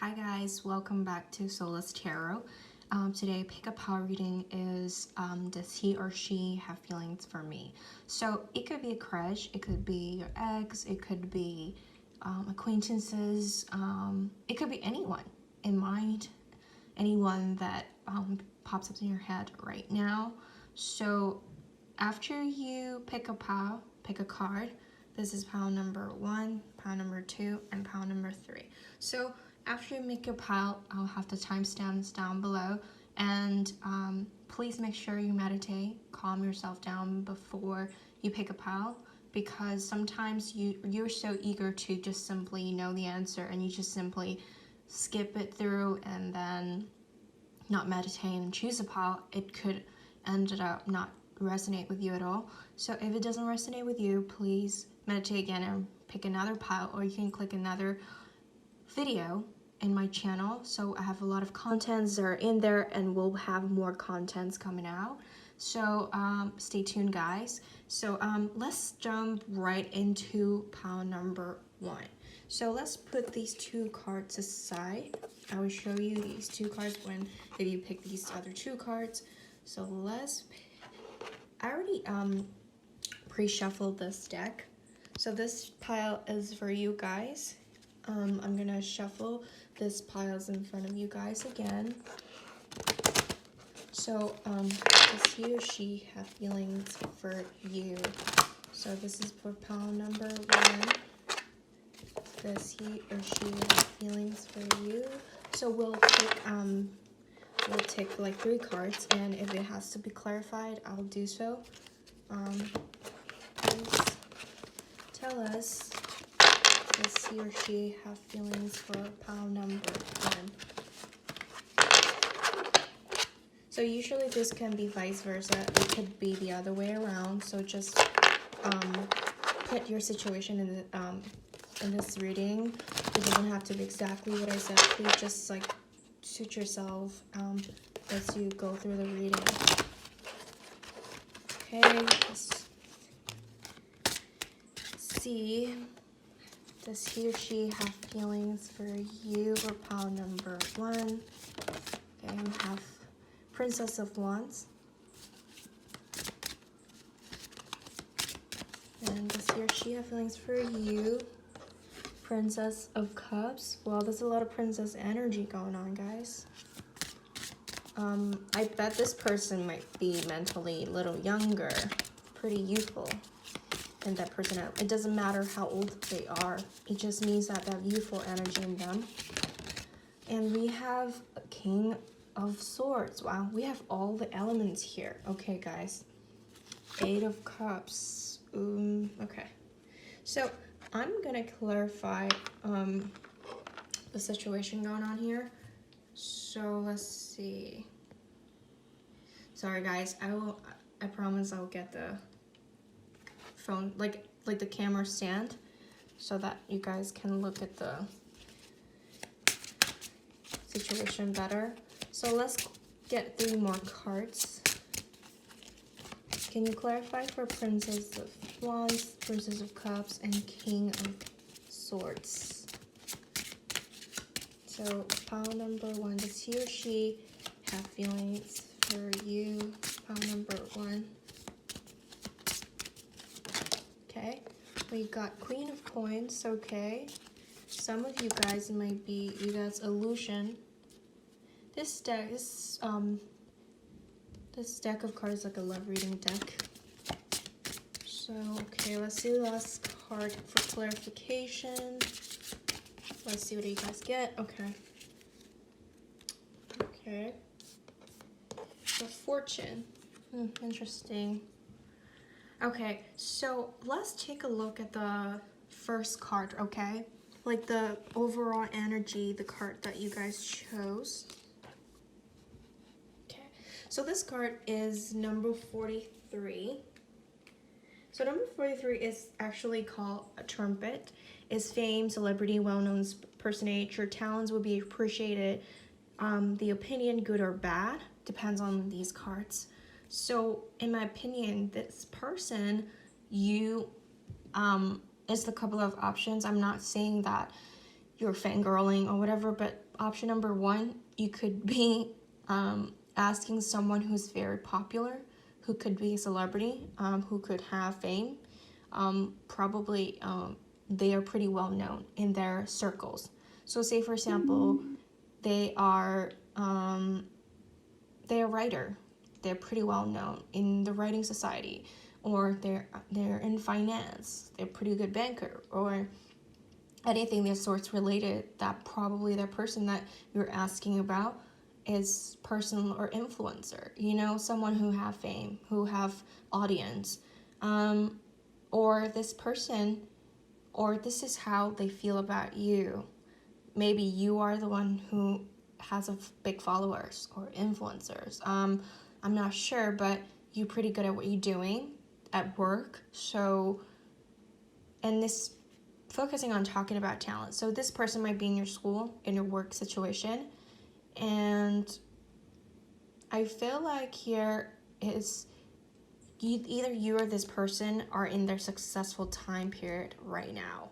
Hi guys, welcome back to Solis Tarot. Today pick-up power reading is does he or she have feelings for me? So it could be a crush, it could be your ex, it could be acquaintances, it could be anyone in mind, anyone that pops up in your head right now. So after you pick a card. This is pile number 1, pile number 2, and pile number 3. So after you make your pile, I'll have the timestamps down below. And please make sure you meditate, calm yourself down before you pick a pile, because sometimes you're so eager to just simply know the answer and you just simply skip it through and then not meditate and choose a pile. It could end up not resonate with you at all. So if it doesn't resonate with you, please meditate again and pick another pile, or you can click another video in my channel. So I have a lot of contents that are in there, and we'll have more contents coming out. So stay tuned, guys. So let's jump right into pile number 1. So let's put these 2 cards aside. I will show you these 2 cards if you pick these other 2 cards. So I already pre-shuffled this deck. So this pile is for you guys. I'm gonna shuffle this piles in front of you guys again. So does he or she have feelings for you? So this is for pile number 1. Does he or she have feelings for you? So we'll take like 3 cards, and if it has to be clarified, I'll do so. Please tell us, does he or she have feelings for pile number 1? So usually this can be vice versa. It could be the other way around. So just put your situation in this reading. It doesn't have to be exactly what I said. Please just like suit yourself as you go through the reading. Okay, let's see. Does he or she have feelings for you for pile number 1? Okay, we have Princess of Wands. And does he or she have feelings for you? Princess of Cups. Well, there's a lot of princess energy going on, guys. I bet this person might be mentally a little younger, pretty youthful than that person. It doesn't matter how old they are. It just means that they have youthful energy in them. And we have a King of Swords. Wow, we have all the elements here. Okay, guys. 8 of Cups. Okay. So I'm gonna clarify the situation going on here. So let's see. Sorry guys, I promise I'll get the phone, like the camera stand, so that you guys can look at the situation better. So let's get 3 more cards. Can you clarify for Princess of Wands, Princess of Cups, and King of Swords? So pile number 1, does he or she have feelings for you? Pile number 1. Okay, we got Queen of Coins. Okay, some of you guys might be, you guys illusion. This deck is this deck of cards is like a love reading deck. So okay, let's do the last card for clarification. Let's see what you guys get. Okay. The Fortune. Interesting. Okay, so let's take a look at the first card, okay? Like the overall energy, the card that you guys chose. Okay, so this card is number 43. So number 43 is actually called a trumpet. Is fame, celebrity, well-known personage. Your talents will be appreciated. The opinion, good or bad, depends on these cards. So in my opinion, this person, you, is a couple of options. I'm not saying that you're fangirling or whatever, but option number one, you could be asking someone who's very popular, who could be a celebrity, who could have fame. Probably they are pretty well known in their circles. So say for example, they are a writer. They're pretty well known in the writing society, or they're in finance. They're a pretty good banker, or anything that sorts related. That probably the person that you're asking about is personal or influencer. You know, someone who have fame, who have audience, or this person, or this is how they feel about you. Maybe you are the one who has a big followers or influencers. I'm not sure, but you're pretty good at what you're doing at work. So, and this focusing on talking about talent. So this person might be in your school, in your work situation, and I feel like here is either you or this person are in their successful time period right now.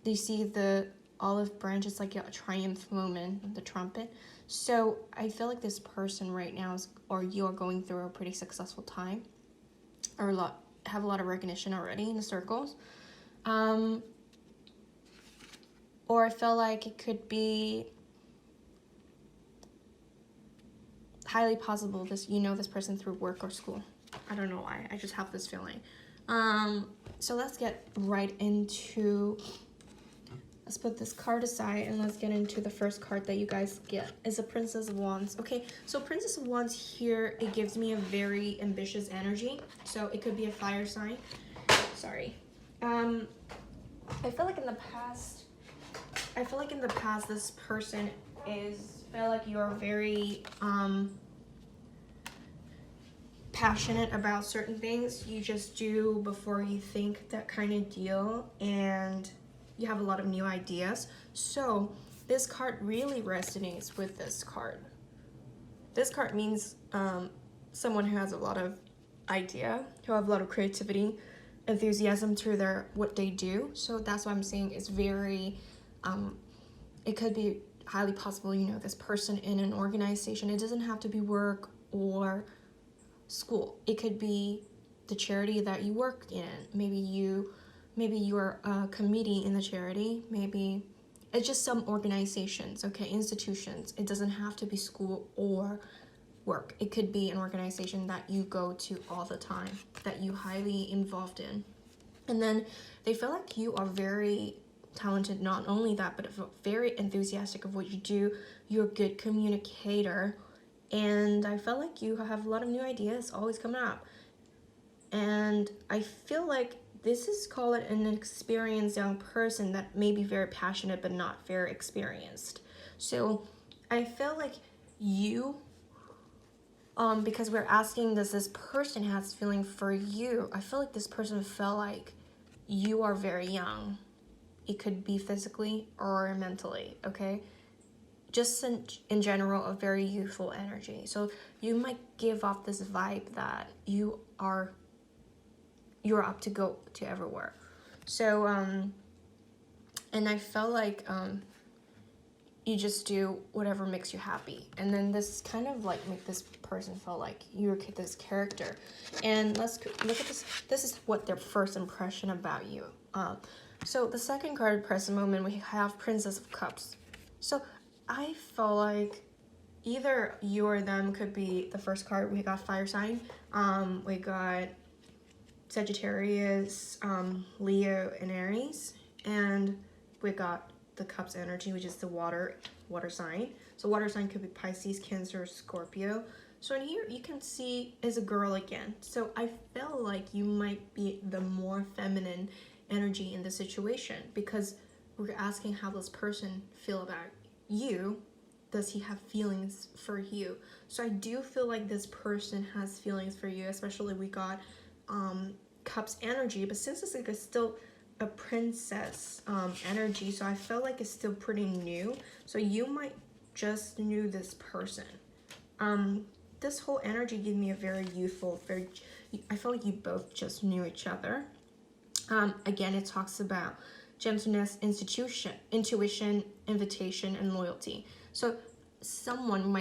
Do you see the olive branch? It's like a triumph moment, the trumpet. So I feel like this person right now is, or you're going through a pretty successful time, or have a lot of recognition already in the circles. Or I feel like it could be highly possible this person through work or school. I don't know why. I just have this feeling. So let's get right into. Let's put this card aside and let's get into the first card that you guys get. Is a Princess of Wands. Okay, so Princess of Wands here, it gives me a very ambitious energy. So it could be a fire sign. Sorry. I feel like in the past, this person feel like you're very passionate about certain things. You just do before you think, that kind of deal, and you have a lot of new ideas. So this card really resonates with this card. This card means someone who has a lot of idea, who have a lot of creativity, enthusiasm through what they do. So that's what I'm saying is very, it could be highly possible, this person in an organization. It doesn't have to be work or school. It could be the charity that you worked in. Maybe you're a committee in the charity. Maybe it's just some organizations, okay, institutions. It doesn't have to be school or work. It could be an organization that you go to all the time, that you highly involved in. And then they feel like you are very talented, not only that, but very enthusiastic of what you do. You're a good communicator, and I feel like you have a lot of new ideas always coming up. And I feel like this is called an experienced young person that may be very passionate but not very experienced. So I feel like you, because we're asking, does this person has feeling for you? I feel like this person felt like you are very young. It could be physically or mentally, okay? Just in general, a very youthful energy. So you might give off this vibe that you're up to go to everywhere. So, and I felt like you just do whatever makes you happy. And then this kind of like make this person feel like you're this character. And let's look at this. This is what their first impression about you. So the second card, present moment, we have Princess of Cups. So I feel like either you or them could be the first card. We got fire sign. We got Sagittarius, Leo, and Aries. And we got the Cups energy, which is the water sign. So water sign could be Pisces, Cancer, Scorpio. So in here you can see is a girl again. So I feel like you might be the more feminine energy in the situation, because we're asking how this person feel about you. Does he have feelings for you? So I do feel like this person has feelings for you, especially we got Cups energy, but since it's like still a princess energy, so I feel like it's still pretty new. So you might just knew this person. This whole energy gave me a very youthful, I feel like you both just knew each other. Again, it talks about gentleness, intuition, invitation, and loyalty. So someone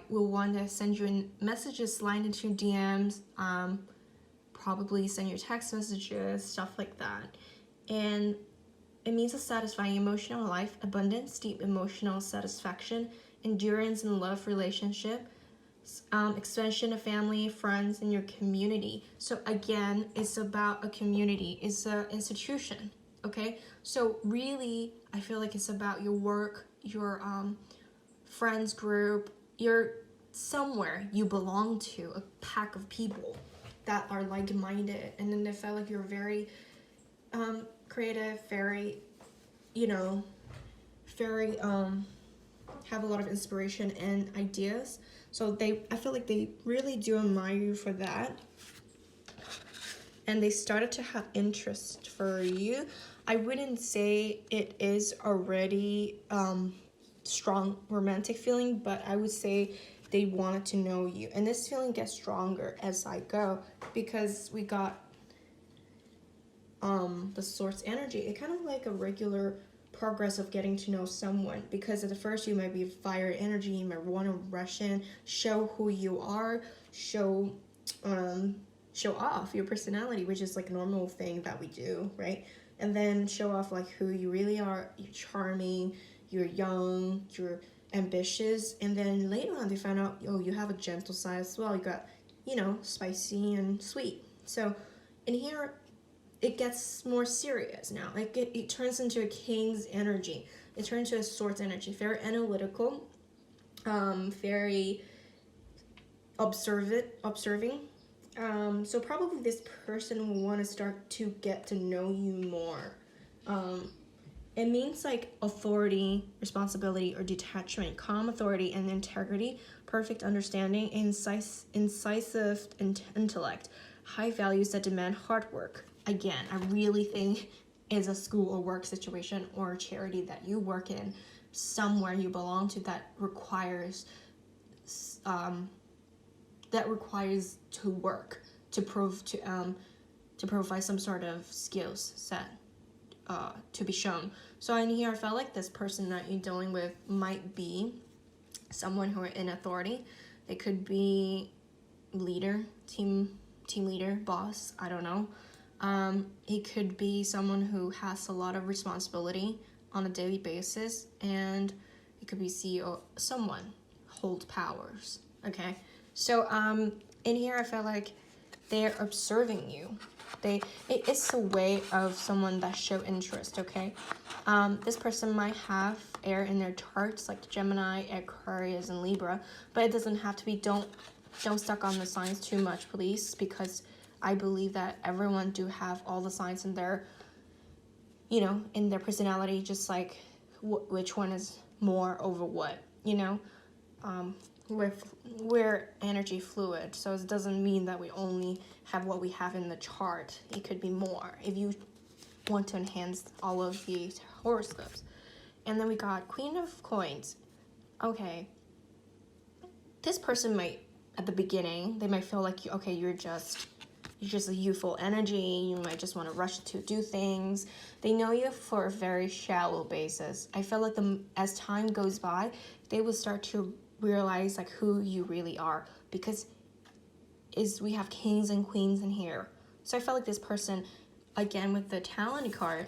will want to send you messages, slide into your DMs, probably send you text messages, stuff like that. And it means a satisfying emotional life, abundance, deep emotional satisfaction, endurance in love relationship, expansion of family, friends, and your community. So again, it's about a community. It's an institution. Okay, so really, I feel like it's about your work, your friends group, you're somewhere you belong to, a pack of people that are like-minded, and then they felt like you're very creative, very, very have a lot of inspiration and ideas. So I feel like they really do admire you for that, and they started to have interest for you. I wouldn't say it is already strong romantic feeling, but I would say they wanted to know you, and this feeling gets stronger as I go, because we got the source energy. It kind of like a regular progress of getting to know someone, because at the first you might be fire energy, you might want to rush in, show who you are, show off your personality, which is like a normal thing that we do, right? And then show off like who you really are. You're charming, you're young, you're ambitious, and then later on they find out, oh, you have a gentle side as well. You got, spicy and sweet. So in here, it gets more serious now. Like it turns into a king's energy. It turns into a swords energy. Very analytical, very observing. So probably this person will want to start to get to know you more. It means like authority, responsibility, or detachment, calm authority and integrity, perfect understanding, incisive intellect, high values that demand hard work. Again, I really think is a school or work situation or charity that you work in, somewhere you belong to, that requires to work to provide some sort of skills set to be shown. So in here, I felt like this person that you're dealing with might be someone who are in authority. They could be leader, team leader, boss, I don't know. It could be someone who has a lot of responsibility on a daily basis, and it could be CEO, someone hold powers. Okay, so in here I felt like they're observing you. It's a way of someone that show interest. Okay, this person might have air in their charts, like Gemini, Aquarius, and Libra, but it doesn't have to be. Don't stuck on the signs too much, please, because I believe that everyone do have all the signs in their, in their personality, just like which one is more over what, we're energy fluid, so it doesn't mean that we only have what we have in the chart. It could be more if you want to enhance all of the horoscopes. And then we got Queen of Coins. Okay, this person might, at the beginning, they might feel like, you're just a youthful energy. You might just want to rush to do things. They know you for a very shallow basis. I feel like as time goes by, they will start to realize like who you really are, because we have kings and queens in here. So I felt like this person, again with the talent card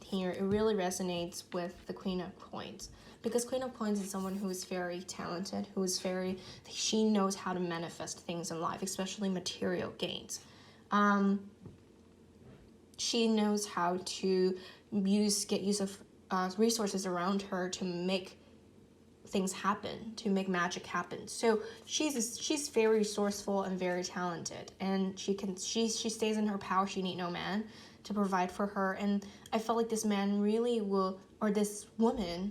here, it really resonates with the Queen of Coins, because Queen of Coins is someone who is very talented, she knows how to manifest things in life, especially material gains. She knows how to get use of resources around her to make things happen, to make magic happen. So she's very resourceful and very talented, and she stays in her power. She need no man to provide for her. And I felt like this man really will, or this woman,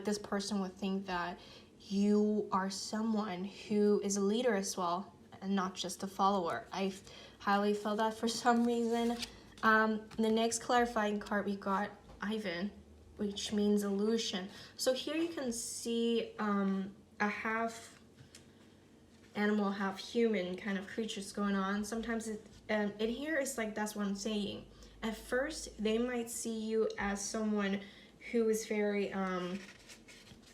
this person would think that you are someone who is a leader as well, and not just a follower. I highly felt that for some reason. The next clarifying card, we got Ivan, which means illusion. So here you can see a half animal, half human kind of creatures going on. Sometimes in here it's like, that's what I'm saying. At first, they might see you as someone who is very,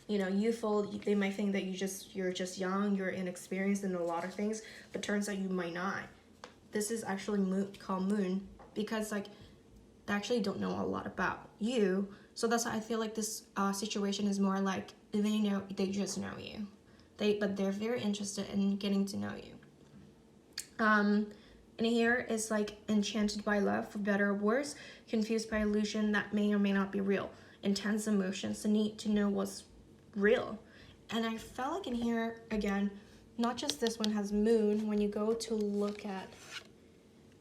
youthful. They might think that you're just young, you're inexperienced in a lot of things, but turns out you might not. This is actually called moon, because like they actually don't know a lot about you. So that's why I feel like this situation is more like they just know you. But they're very interested in getting to know you. And here is like enchanted by love, for better or worse, confused by illusion that may or may not be real, intense emotions, the need to know what's real. And I felt like in here, again, not just this one has moon. When you go to look at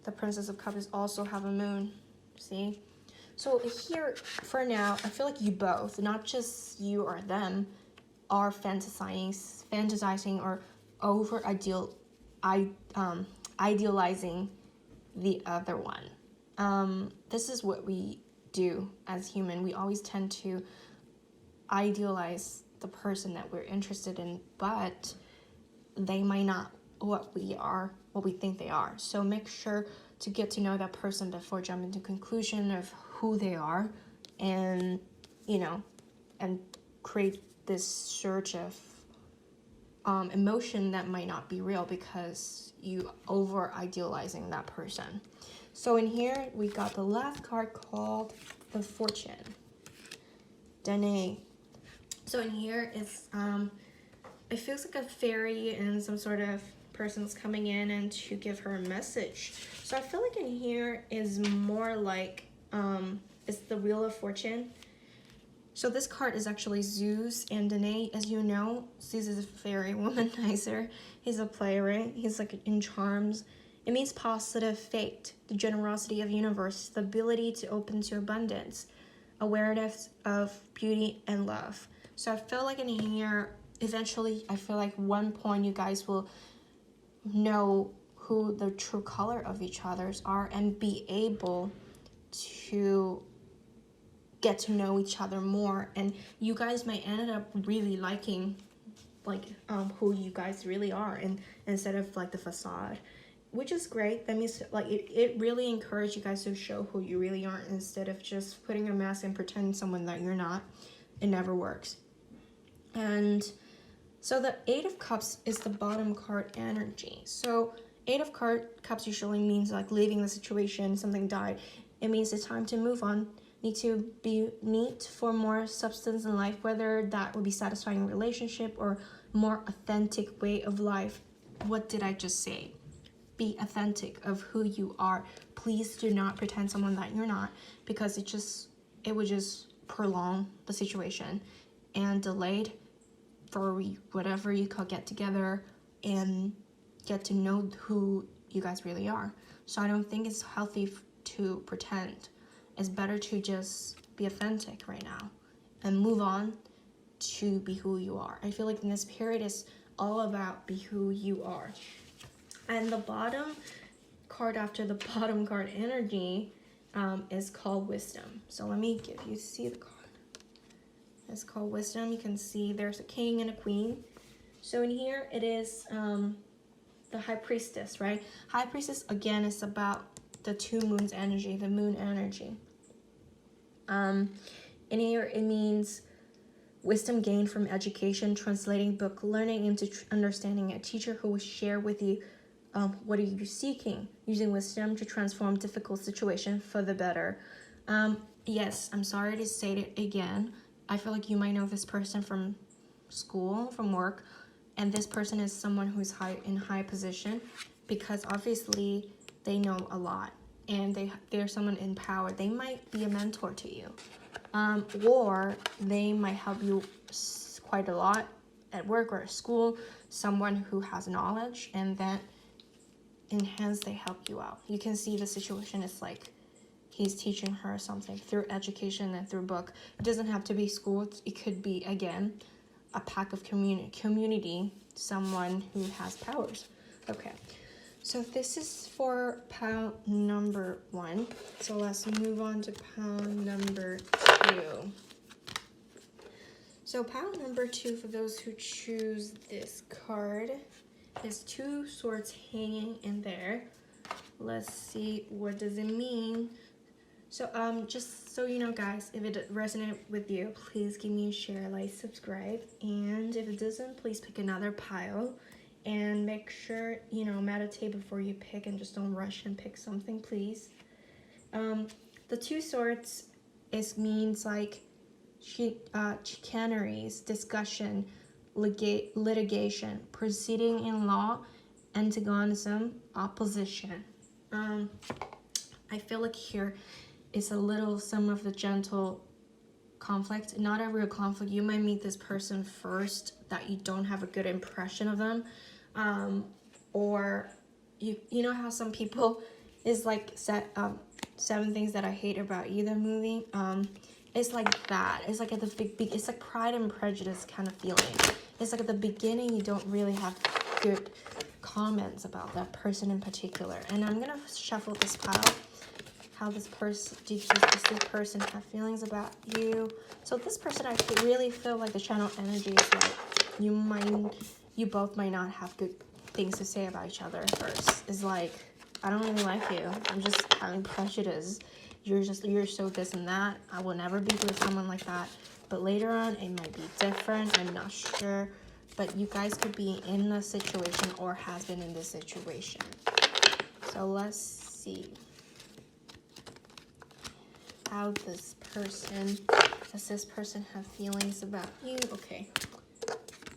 the Princess of Cups, also have a moon, see? So here, for now, I feel like you both, not just you or them, are fantasizing or idealizing the other one. This is what we do as human. We always tend to idealize the person that we're interested in, but they might not what we think they are. So make sure to get to know that person before jumping to conclusion of who they are, and and create this surge of emotion that might not be real because you over idealizing that person. So in here we got the last card called the Fortune. Danae. So in here it's it feels like a fairy and some sort of person's coming in and to give her a message. So I feel like in here is more like it's the Wheel of Fortune. So this card is actually Zeus and Danae. As you know, Zeus is a fairy womanizer. He's a playwright. He's like in charms. It means positive fate, the generosity of universe, the ability to open to abundance, awareness of beauty and love. So I feel like in here, eventually, I feel like one point you guys will know who the true color of each other's are and be able to get to know each other more, and you guys might end up really liking who you guys really are, and instead of like the facade, which is great. That means like it really encourages you guys to show who you really are instead of just putting a mask and pretending someone that you're not. It never works. And so the Eight of Cups is the bottom card energy. So Eight of Cups usually means like leaving the situation, something died. It means it's time to move on. Need for more substance in life, whether that would be satisfying relationship or more authentic way of life. What did I just say? Be authentic of who you are. Please do not pretend someone that you're not, because it would just prolong the situation and delayed for whatever you could get together and get to know who you guys really are. So I don't think it's healthy to pretend. It's better to just be authentic right now and move on to be who you are. I feel like in this period is all about be who you are. And the bottom card after the bottom card energy is called Wisdom. So let me see the card. It's called Wisdom. You can see there's a king and a queen. So in here it is the High Priestess, right? High Priestess again is about the two moons energy, the moon energy. In here it means wisdom gained from education, translating book learning into understanding. A teacher who will share with you what are you seeking, using wisdom to transform difficult situation for the better. Yes, I'm sorry to say it again. I feel like you might know this person from school, from work, and this person is someone who's in high position, because obviously they know a lot and they're someone in power. They might be a mentor to you, or they might help you quite a lot at work or at school. Someone who has knowledge, and then they help you out. You can see the situation is like he's teaching her something through education and through book. It doesn't have to be school. It could be, again, a pack of community, someone who has powers. Okay, so this is for pile number 1. So let's move on to pile number 2. So pile number 2, for those who choose this card, is 2 swords hanging in there. Let's see, what does it mean? So just so you know, guys, if it resonated with you, please give me a share, like, subscribe, and if it doesn't, please pick another pile, and make sure, you know, meditate before you pick, and just don't rush and pick something, please. The Two Swords means like chicaneries, discussion, litigation, proceeding in law, antagonism, opposition. I feel like here is a little some of the gentle conflict, not a real conflict. You might meet this person first that you don't have a good impression of them, or you know how some people is like Seven Things That I Hate About You, the movie. It's like that. It's like at the big it's like Pride and Prejudice kind of feeling. It's like at the beginning you don't really have good comments about that person in particular. And I'm gonna shuffle this pile. How this person, does this person have feelings about you? So this person, I really feel like the channel energy is like you both might not have good things to say about each other at first. It's like, I don't really like you. I'm just having prejudice. You're so this and that. I will never be with someone like that. But later on, it might be different. I'm not sure. But you guys could be in a situation or has been in this situation. So let's see. How does this person have feelings about you? Okay.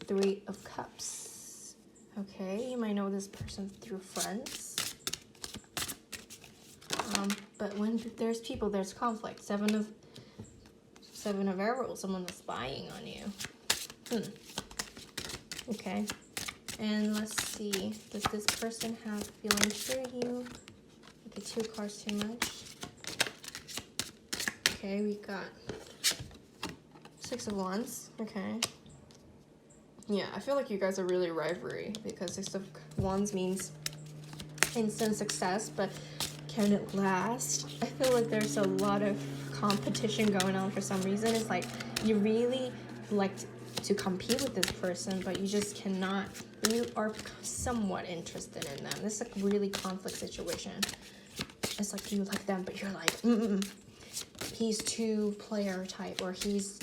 Three of Cups. Okay, you might know this person through friends. But when there's people, there's conflict. Seven of Arrows. Someone is spying on you. Okay. And let's see. Does this person have feelings for you? Okay, 2 cards too much. Okay, we got 6 of Wands. Okay. Yeah, I feel like you guys are really rivalry because 6 of Wands means instant success, but can it last? I feel like there's a lot of competition going on for some reason. It's like you really like to compete with this person, but you just cannot. You are somewhat interested in them. This is like really conflict situation. It's like you like them, but you're like, he's too player type, or she's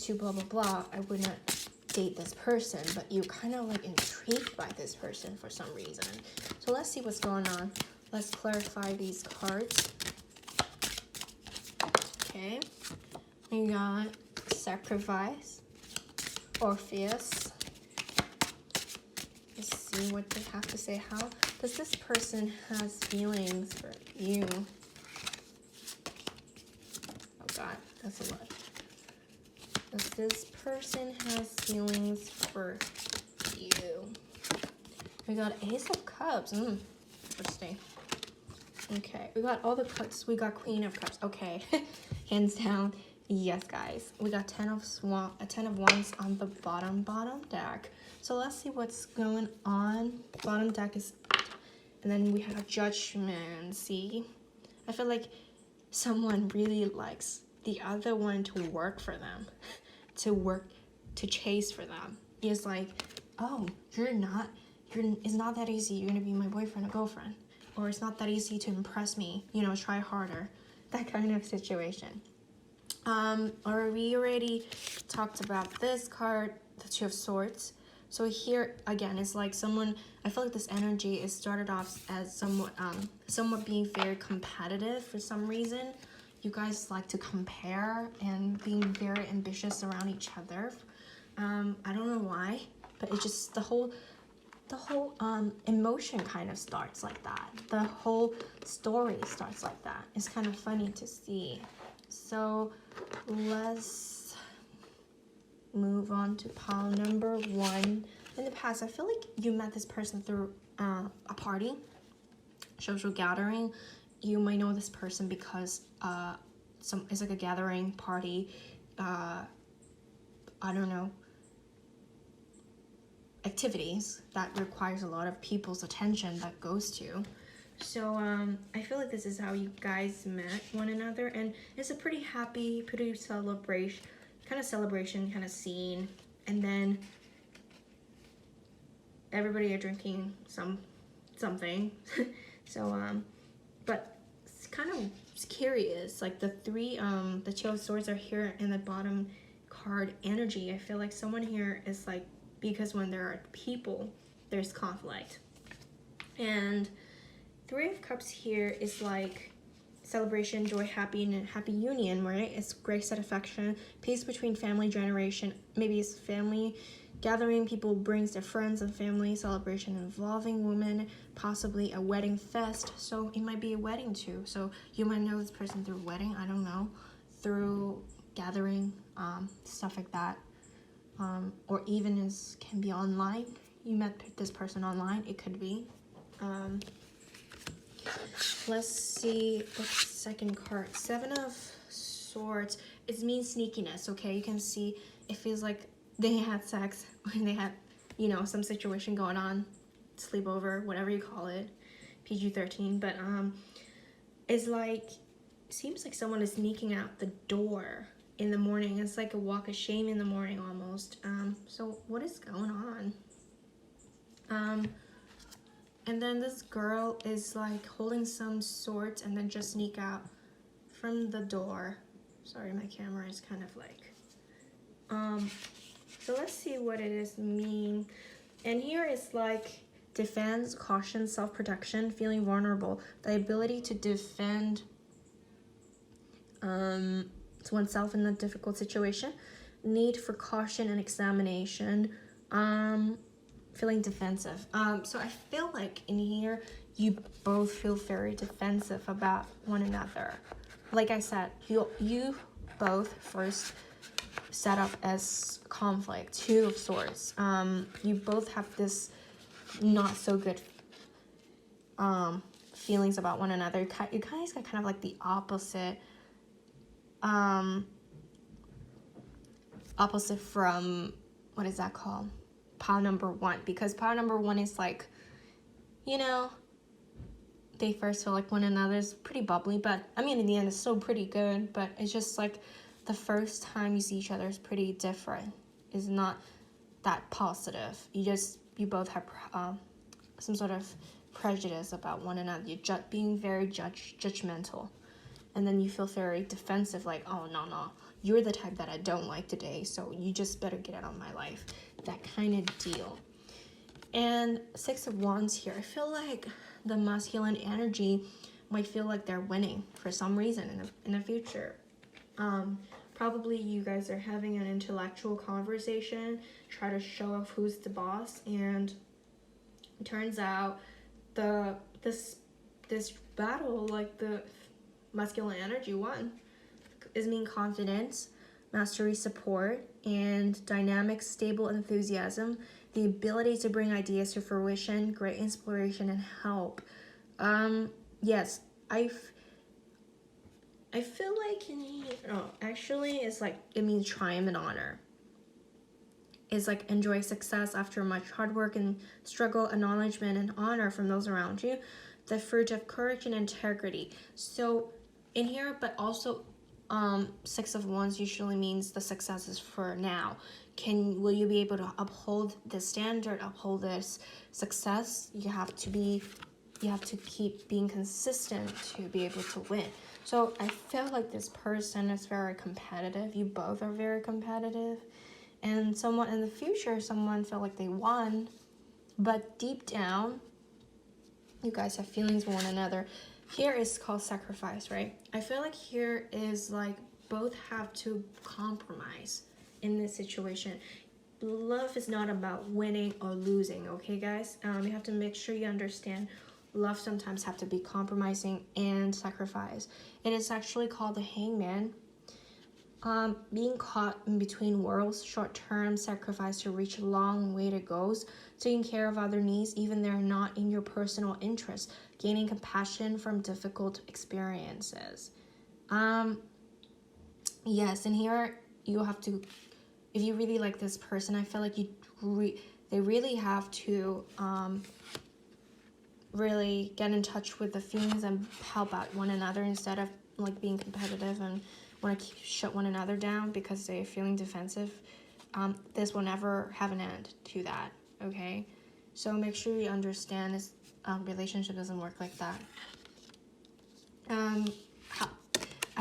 too blah blah blah. I wouldn't date this person, but you kind of like intrigued by this person for some reason. So let's see what's going on. Let's clarify these cards. Okay, we got Sacrifice, Orpheus. Let's see what they have to say. How does this person has feelings for you? Oh God, that's a lot. Does this person has feelings for you? We got Ace of Cups. Interesting. Okay, we got all the cups. We got Queen of Cups. Okay, hands down, yes, guys. We got 10 of Wands on the bottom deck. So let's see what's going on. Bottom deck is, and then we have Judgment. See, I feel like someone really likes the other one to work for them, to chase for them. It's like, oh, it's not that easy. You're gonna be my boyfriend or girlfriend. Or it's not that easy to impress me, you know, try harder. That kind of situation. Or we already talked about this card, the Two of Swords. So here, again, it's like someone, I feel like this energy is started off as somewhat being very competitive for some reason. You guys like to compare and being very ambitious around each other. I don't know why, but it's just the whole emotion kind of starts like that. The whole story starts like that. It's kind of funny to see. So let's move on to pile number 1. In the past, I feel like you met this person through a party, social gathering. You might know this person because it's like a gathering party. I don't know, activities that requires a lot of people's attention that goes to. So I feel like this is how you guys met one another, and it's a pretty happy, pretty celebration kind of scene. And then everybody are drinking something. So but it's kind of curious. Like the three, the Two of Swords are here in the bottom card energy. I feel like someone here is like, because when there are people, there's conflict. And Three of Cups here is like celebration, joy, happy union, right? It's grace and affection, peace between family generation. Maybe it's family gathering, people brings their friends and family, celebration involving women, possibly a wedding fest. So it might be a wedding too. So you might know this person through wedding, I don't know, through gathering, stuff like that. Or even can be online. You met this person online, it could be. Let's see what's the second card. Seven of Swords. It means sneakiness, okay? You can see it feels like they had sex when they had, you know, some situation going on, sleepover, whatever you call it, PG-13. But it's like, seems like someone is sneaking out the door in the morning. It's like a walk of shame in the morning almost. So what is going on? And then this girl is like holding some swords and then just sneak out from the door. Sorry, my camera is kind of like, so let's see what it is mean. And here is like defense, caution, self-protection, feeling vulnerable, the ability to defend oneself in a difficult situation, need for caution and examination, feeling defensive. So I feel like in here you both feel very defensive about one another. Like I said, you both first set up as conflict, Two of Swords. You both have this not so good feelings about one another. You guys got kind of like the opposite from, what is that called, pile number one, because pile number one is like, you know, they first feel like one another's pretty bubbly, but I mean in the end it's still pretty good, but it's just like the first time you see each other is pretty different. It's not that positive. You both have some sort of prejudice about one another. You're being very judgmental, and then you feel very defensive, like, oh no, you're the type that I don't like today, so you just better get out of my life, that kind of deal. And Six of Wands here, I feel like the masculine energy might feel like they're winning for some reason in the future. Probably you guys are having an intellectual conversation, try to show off who's the boss, and it turns out this battle, like the masculine energy won. Is mean confidence, mastery, support, and dynamic, stable enthusiasm, the ability to bring ideas to fruition, great inspiration, and help. Yes, I feel like actually it's like, it means triumph and honor. It's like enjoy success after much hard work and struggle, acknowledgement and honor from those around you, the fruit of courage and integrity. So in here, but also Six of Wands usually means the success is for now. Will you be able to uphold this standard, uphold this success? You have to keep being consistent to be able to win. So I feel like this person is very competitive. You both are very competitive. And someone in the future, someone felt like they won, but deep down, you guys have feelings for one another. Here is called sacrifice, right? I feel like here is like both have to compromise in this situation. Love is not about winning or losing, okay, guys? You have to make sure you understand love sometimes have to be compromising and sacrifice. It is actually called the Hangman. Being caught in between worlds, short-term sacrifice to reach a long way to goals, taking care of other needs even they're not in your personal interest, gaining compassion from difficult experiences. Yes, and here you have to, if you really like this person, I feel like they really have to really get in touch with the feelings and help out one another instead of like being competitive and want to shut one another down because they're feeling defensive. This will never have an end to that, okay? So make sure you understand this relationship doesn't work like that.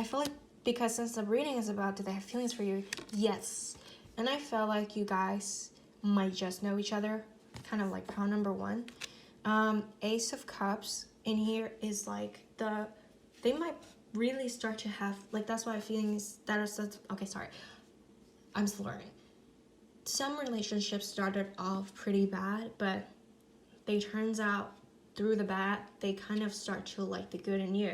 I feel like because since the reading is about do they have feelings for you, yes. And I feel like you guys might just know each other, kind of like pile number 1. Ace of Cups in here is like they might really start to have, like, that's why feelings that are such, okay, sorry, I'm slurring. Some relationships started off pretty bad, but they turns out through the bad, they kind of start to like the good in you.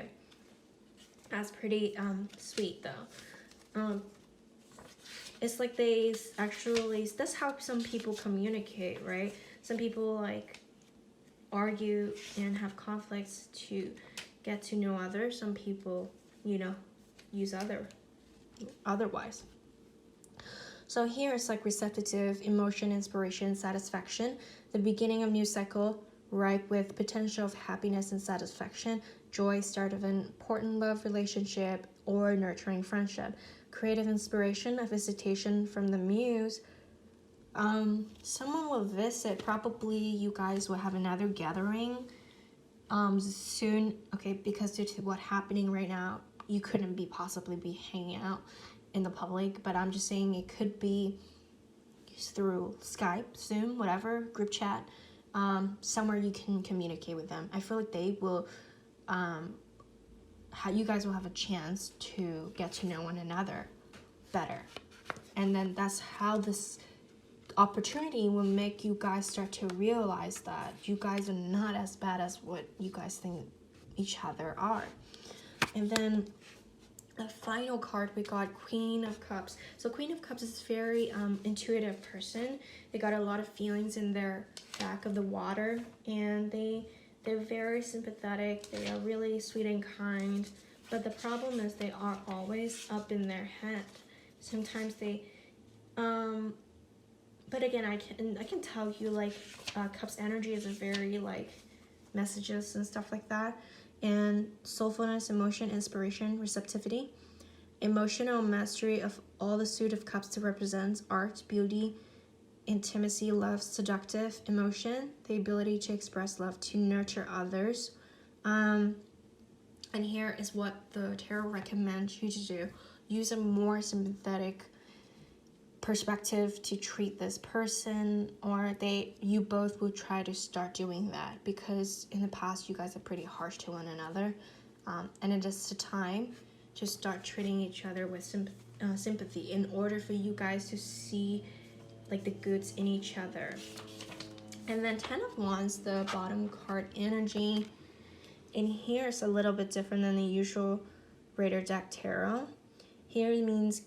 That's pretty sweet though. It's like they actually, that's how some people communicate, right? Some people like argue and have conflicts to get to know others. Some people, you know, use otherwise. So here it's like receptive, emotion, inspiration, satisfaction, the beginning of new cycle, ripe with potential of happiness and satisfaction, joy, start of an important love relationship or nurturing friendship, creative inspiration, a visitation from the muse. Someone will visit, probably you guys will have another gathering soon, okay, because due to what's happening right now, you couldn't possibly be hanging out in the public, but I'm just saying it could be through Skype, Zoom, whatever, group chat, somewhere you can communicate with them. I feel like they will, you guys will have a chance to get to know one another better. And then that's how this opportunity will make you guys start to realize that you guys are not as bad as what you guys think each other are. And then the final card, we got Queen of Cups. So Queen of Cups is a very intuitive person. They got a lot of feelings in their back of the water, and they're very sympathetic. They are really sweet and kind, but the problem is they are always up in their head. Sometimes they but again, I can tell you, like, Cups energy is a very like messages and stuff like that. And soulfulness, emotion, inspiration, receptivity, emotional mastery of all the suit of cups represents art, beauty, intimacy, love, seductive emotion, the ability to express love, to nurture others. And here is what the tarot recommends you to do. Use a more sympathetic perspective to treat this person, or you both will try to start doing that, because in the past you guys are pretty harsh to one another, and it is the time to start treating each other with sympathy in order for you guys to see like the goods in each other. And then 10 of Wands, the bottom card energy in here is a little bit different than the usual Raider deck tarot. Here it means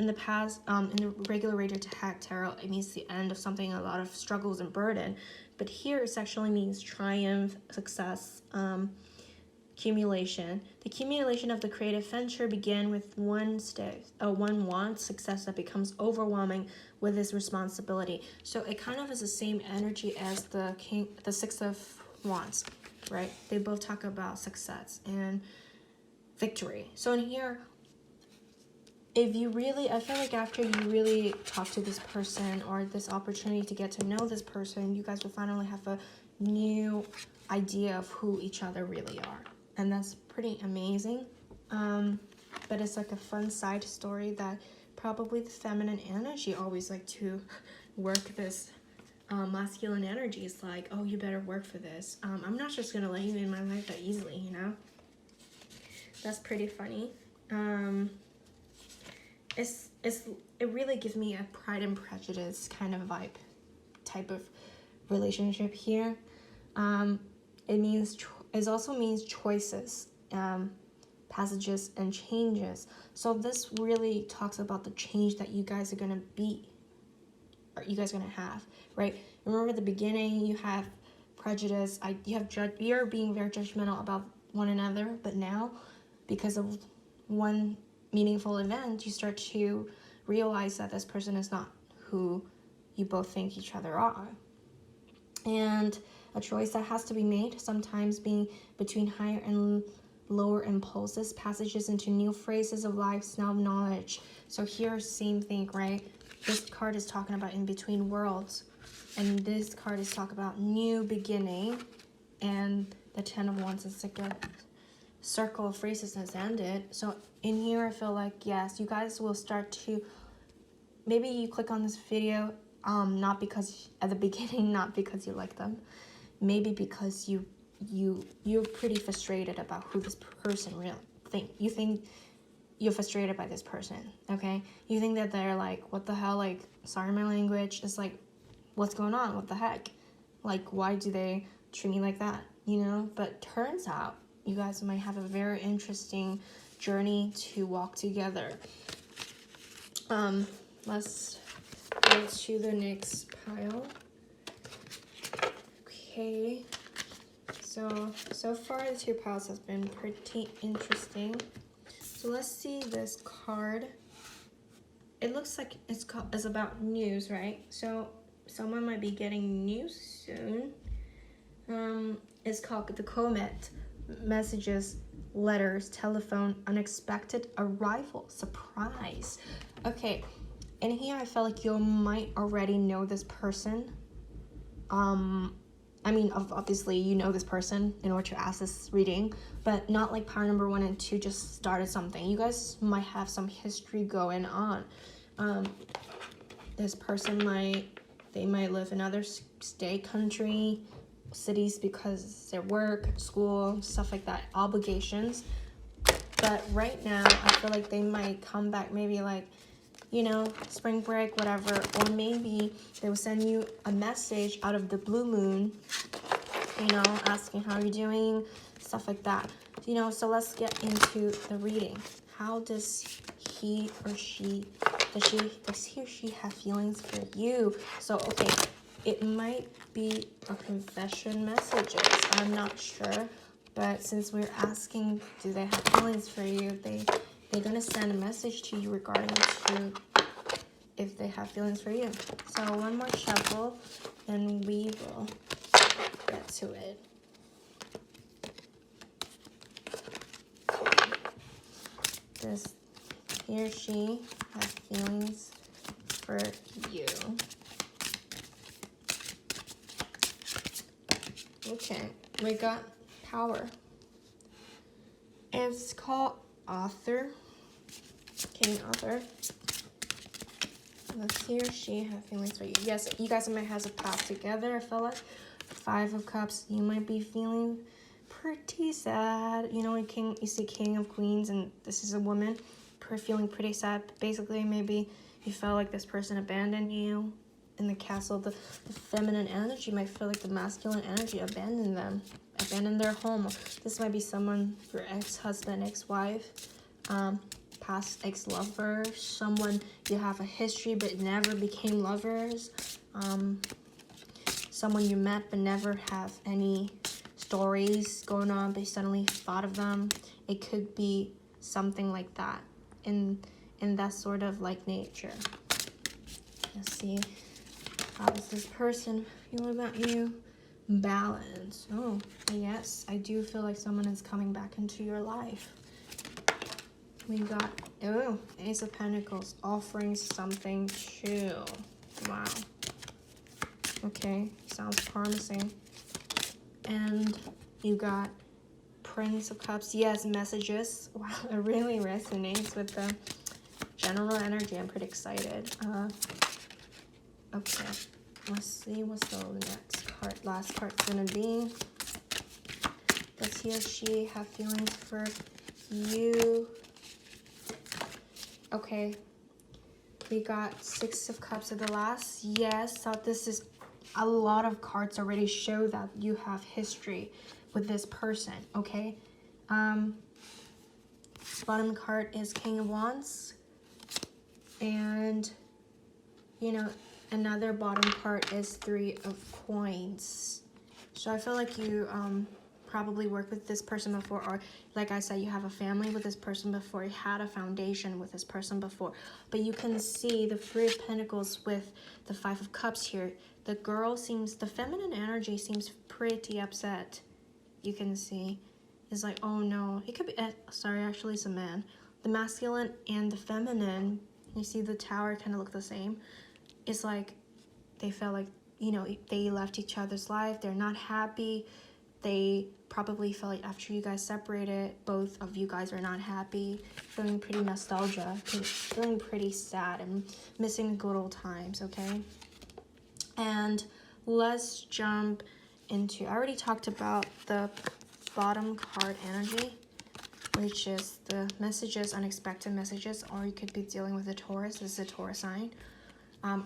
in the past, in the regular Raider deck tarot, it means the end of something, a lot of struggles and burden. But here it actually means triumph, success, accumulation. The accumulation of the creative venture began with one wants success that becomes overwhelming with this responsibility. So it kind of is the same energy as the 6 of Wands, right? They both talk about success and victory. So in here, if you really, I feel like after you really talk to this person, or this opportunity to get to know this person, you guys will finally have a new idea of who each other really are. And that's pretty amazing. But it's like a fun side story that probably the feminine energy always like to work this masculine energy. It's like, oh, you better work for this. I'm not just gonna let you in my life that easily, you know? That's pretty funny. It really gives me a Pride and Prejudice kind of vibe type of relationship here. It also means choices, passages, and changes. So this really talks about the change that you guys are gonna be, or you guys are gonna have, right? Remember at the beginning, you have prejudice. You're being very judgmental about one another, but now, because of one meaningful event, you start to realize that this person is not who you both think each other are. And a choice that has to be made, sometimes being between higher and lower impulses, passages into new phrases of life, self-knowledge. So here, same thing, right? This card is talking about in between worlds, and this card is talking about new beginning, and the 10 of Wands is like a circle of phrases has ended. So in here, I feel like, yes, you guys will start to, maybe you click on this video, not because at the beginning, not because you like them, maybe because you're pretty frustrated about who this person really you think you're frustrated by this person, okay? You think that they're like, what the hell, like, sorry my language, it's like, what's going on, what the heck? Like, why do they treat me like that, you know? But turns out, you guys might have a very interesting journey to walk together. Let's go to the next pile. Okay, so far the 2 piles has been pretty interesting. So let's see this card. It looks like it's about news, right? So someone might be getting news soon. It's called the Comet. Messages, letters, telephone, unexpected arrival, surprise. Okay, and here I felt like you might already know this person. I mean, obviously you know this person in order to ask this reading, but not like power number 1 and 2 just started something. You guys might have some history going on. This person might live in other state, country, cities because their work, school, stuff like that, obligations. But right now, I feel like they might come back maybe like, you know, spring break, whatever, or maybe they will send you a message out of the blue moon, you know, asking how you're doing, stuff like that. You know, so let's get into the reading. How does he or she have feelings for you? So, okay, it might be a confession messages. I'm not sure, but since we're asking, do they have feelings for you? They're gonna send a message to you regarding to if they have feelings for you. So one more shuffle, and we will get to it. Does he or she have feelings for you? Okay, we got power. It's called author. King author. Does he or she have feelings for you? Yes, you guys might have a path together. I feel like 5 of Cups. You might be feeling pretty sad. You know, you see King of Queens, and this is a woman. Feeling pretty sad. Basically, maybe you felt like this person abandoned you in the castle. The feminine energy might feel like the masculine energy abandoned them, abandoned their home. This might be someone, your ex-husband, ex-wife, past ex-lover, someone you have a history but never became lovers, someone you met but never have any stories going on, but you suddenly thought of them. It could be something like that in that sort of like nature. Let's see, how does this person feel about you? Balance. Oh yes, I do feel like someone is coming back into your life. We got, oh, Ace of Pentacles, offering something too. Wow. Okay, sounds promising. And you got Prince of Cups. Yes, messages. Wow, it really resonates with the general energy. I'm pretty excited. Okay, let's see what's the next card, last card's gonna be. Does he or she have feelings for you? Okay, we got 6 of Cups at the last. Yes, so this is a lot of cards already show that you have history with this person, okay? Bottom card is King of Wands. And, you know, another bottom part is 3 of Coins. So I feel like you probably worked with this person before, or like I said, you have a family with this person before, you had a foundation with this person before. But you can see the 3 of Pentacles with the 5 of Cups here. The girl seems, the feminine energy seems pretty upset. You can see, it's like, oh no, it could be, sorry, actually it's a man. The masculine and the feminine, you see the tower kind of look the same. It's like they felt like, you know, they left each other's life. They're not happy. they probably felt like after you guys separated, both of you guys are not happy, feeling pretty nostalgia, feeling pretty sad and missing good old times, okay? And let's jump into, I already talked about the bottom card energy, which is the messages, unexpected messages, or you could be dealing with a Taurus. This is a Taurus sign.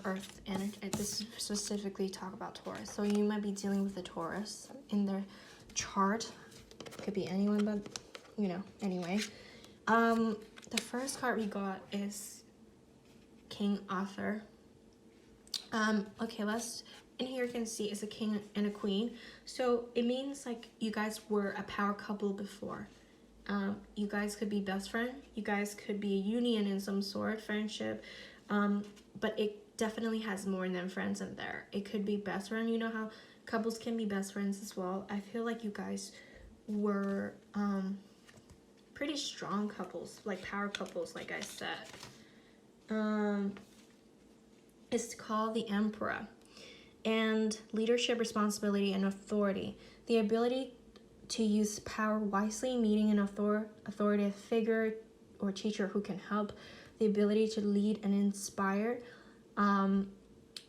Earth energy. This specifically talk about Taurus. So you might be dealing with a Taurus in their chart. Could be anyone, but you know, anyway. The first card we got is King Arthur. Okay, in here you can see it's a king and a queen. So it means like you guys were a power couple before. You guys could be best friend. You guys could be a union in some sort, friendship. But it definitely has more than friends in there. It could be best friend. You know how couples can be best friends as well. I feel like you guys were pretty strong couples, like power couples, like I said. It's called the Emperor. And leadership, responsibility, and authority. The ability to use power wisely, meeting an authoritative figure or teacher who can help. The ability to lead and inspire.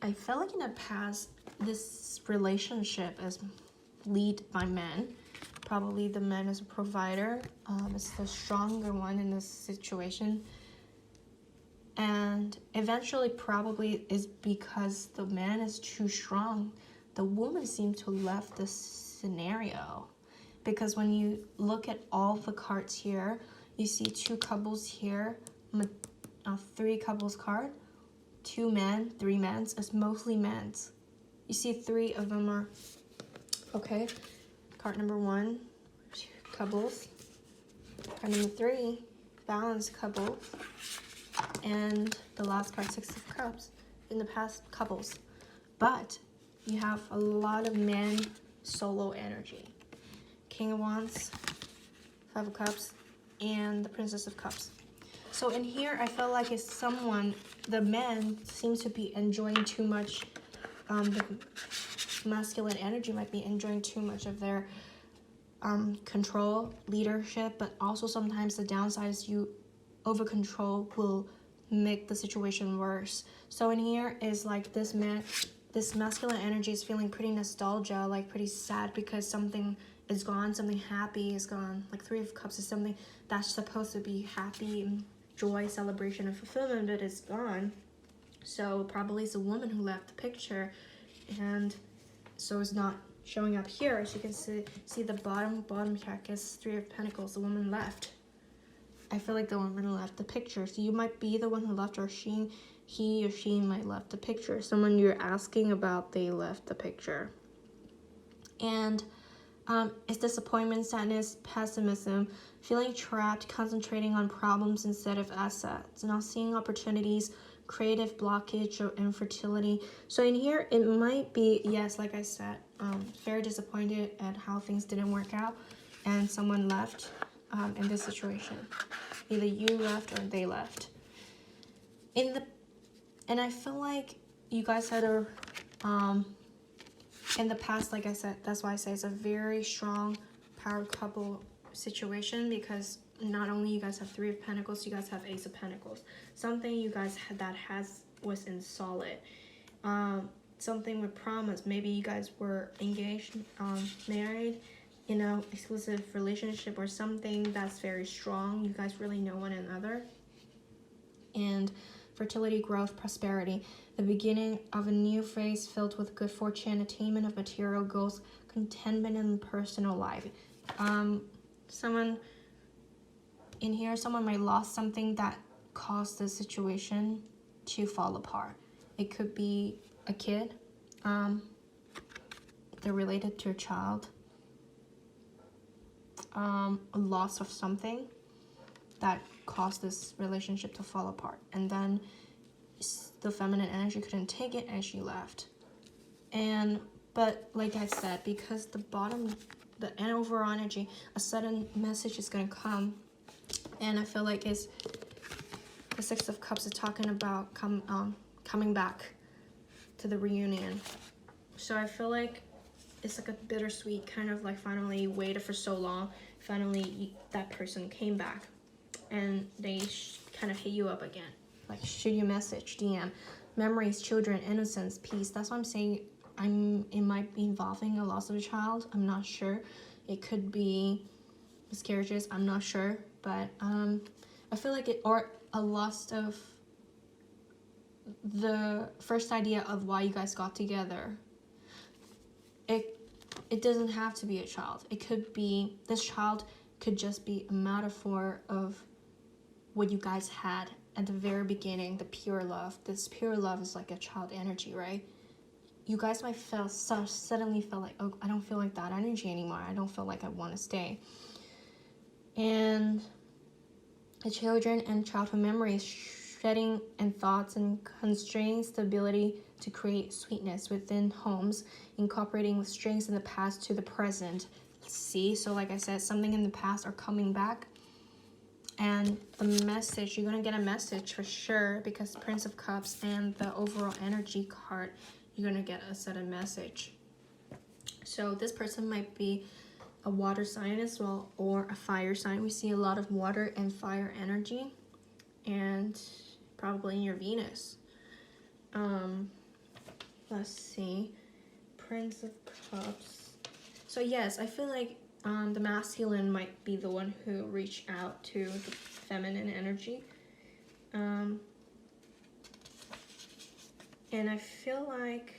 I felt like in the past, this relationship is lead by men. Probably the man is a provider. It's the stronger one in this situation. And eventually probably is because the man is too strong. The woman seems to have left this scenario. Because when you look at all the cards here, you see two couples here, three couples card, two men, three men's. It's mostly men's. You see three of them are, okay, card number 1, couples. Card number 3, balanced couples. And the last card, 6 of Cups, in the past, couples. But you have a lot of men solo energy. King of Wands, 5 of Cups, and the Princess of Cups. So in here, I felt like it's someone, the men seems to be enjoying too much, the masculine energy might be enjoying too much of their control, leadership, but also sometimes the downside is you over control will make the situation worse. So in here is like this masculine energy is feeling pretty nostalgia, like pretty sad because something is gone, something happy is gone. Like 3 of Cups is something that's supposed to be happy and joy, celebration, and fulfillment, but it's gone. So probably it's a woman who left the picture, and so it's not showing up here. As you can see the bottom check is 3 of Pentacles, the woman left. I feel like the woman left the picture. So you might be the one who left, or he or she might left the picture. Someone you're asking about, they left the picture. And it's disappointment, sadness, pessimism, feeling trapped, concentrating on problems instead of assets, not seeing opportunities, creative blockage, or infertility. So in here, it might be, yes, like I said, very disappointed at how things didn't work out, and someone left in this situation. Either you left or they left. And I feel like you guys had a in the past, like I said, that's why I say it's a very strong power couple situation, because not only you guys have 3 of Pentacles, you guys have Ace of Pentacles. Something you guys had that was in solid. Something with promise. Maybe you guys were engaged, married, you know, exclusive relationship, or something that's very strong. You guys really know one another. And fertility, growth, prosperity. The beginning of a new phase filled with good fortune, attainment of material goals, contentment in personal life. Someone in here, someone might lost something that caused the situation to fall apart. It could be a kid. They're related to a child. A loss of something that caused this relationship to fall apart, and then the feminine energy couldn't take it and she left. But like I said, because the overall energy, a sudden message is going to come, and I feel like it's the 6 of Cups is talking about coming back to the reunion. So I feel like it's like a bittersweet kind of like finally waited for so long. Finally, that person came back and they kind of hit you up again. Like shoot you a message, DM. Memories, children, innocence, peace. That's what I'm saying. It might be involving a loss of a child. I'm not sure. It could be miscarriages. I'm not sure. But I feel like it, or a loss of the first idea of why you guys got together. It doesn't have to be a child. It could be, this child could just be a metaphor of what you guys had at the very beginning, the pure love. This pure love is like a child energy, right? You guys might suddenly feel like, oh, I don't feel like that energy anymore. I don't feel like I want to stay. And the children and childhood memories, shedding and thoughts and constraining stability to create sweetness within homes, incorporating with strengths in the past to the present. See, so like I said, something in the past are coming back. And the message, you're going to get a message for sure, because Prince of Cups and the overall energy card, you're going to get a set of message. So this person might be a water sign as well, or a fire sign. We see a lot of water and fire energy, and probably in your Venus. Let's see, Prince of Cups. So yes, I feel like the masculine might be the one who reached out to the feminine energy. And I feel like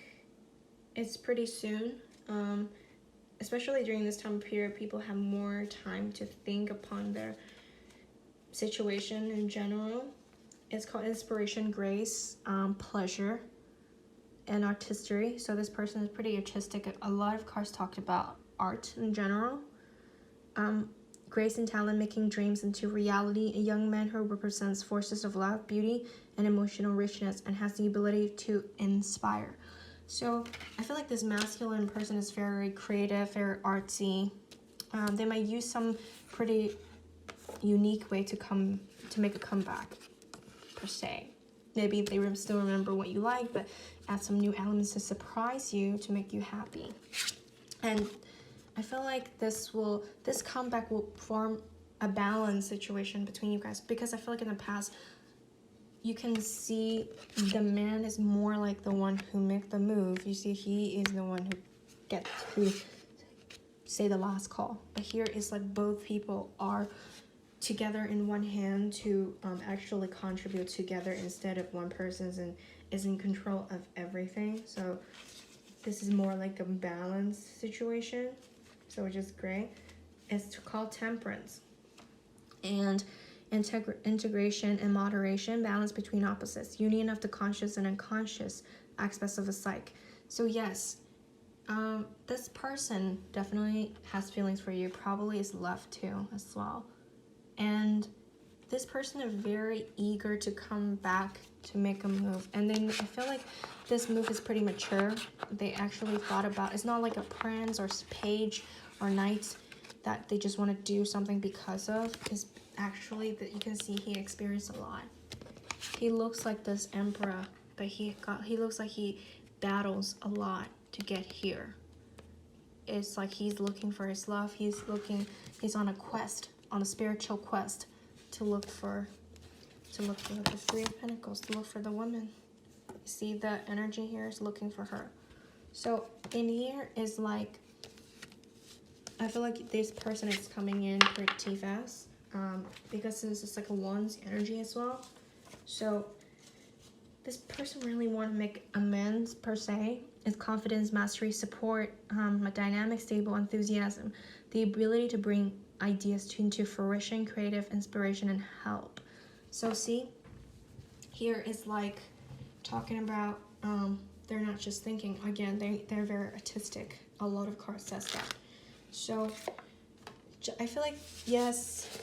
it's pretty soon. Especially during this time period, people have more time to think upon their situation in general. It's called inspiration, grace, pleasure, and artistry. So this person is pretty artistic. A lot of cards talked about art in general. Grace and talent, making dreams into reality. A young man who represents forces of love, beauty, and emotional richness, and has the ability to inspire. So I feel like this masculine person is very creative, very artsy. They might use some pretty unique way to make a comeback, per se. Maybe they still remember what you like, but add some new elements to surprise you, to make you happy. And I feel like this comeback will form a balanced situation between you guys, because I feel like in the past, you can see the man is more like the one who make the move. You see, he is the one who gets to say the last call. But here is like both people are together in one hand to actually contribute together, instead of one person is in control of everything. So this is more like a balanced situation, so which is great. It's called temperance. And integration and moderation, balance between opposites, union of the conscious and unconscious aspects of a psyche. So yes, this person definitely has feelings for you, probably is love too as well. And this person is very eager to come back to make a move. And then I feel like this move is pretty mature. They actually thought about, it's not like a prince or page or knight that they just want to do something because of. Is actually that you can see he experienced a lot. He looks like this emperor, but he looks like he battles a lot to get here. It's like he's looking for his love. He's on a quest, on a spiritual quest to look for the Three of Pentacles, to look for the woman. See, the energy here is looking for her. So in here is like, I feel like this person is coming in pretty fast, because this is like a Wands energy as well. So this person really want to make amends, per se. It's confidence, mastery, support, a dynamic, stable enthusiasm, the ability to bring ideas into fruition, creative inspiration, and help. So see, here is like talking about they're not just thinking. Again, they're very artistic. A lot of cards says that. So I feel like yes,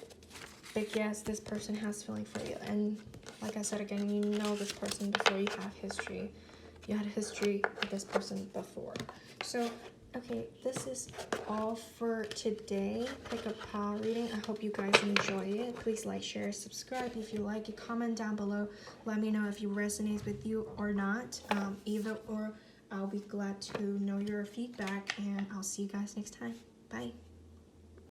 big yes, this person has feeling for you. And like I said again, you know this person before, you have history. You had a history with this person before. So okay, this is all for today. Pick a power reading. I hope you guys enjoy it. Please like, share, subscribe if you like it. Comment down below. Let me know if it resonates with you or not. Either or, I'll be glad to know your feedback, and I'll see you guys next time. Bye.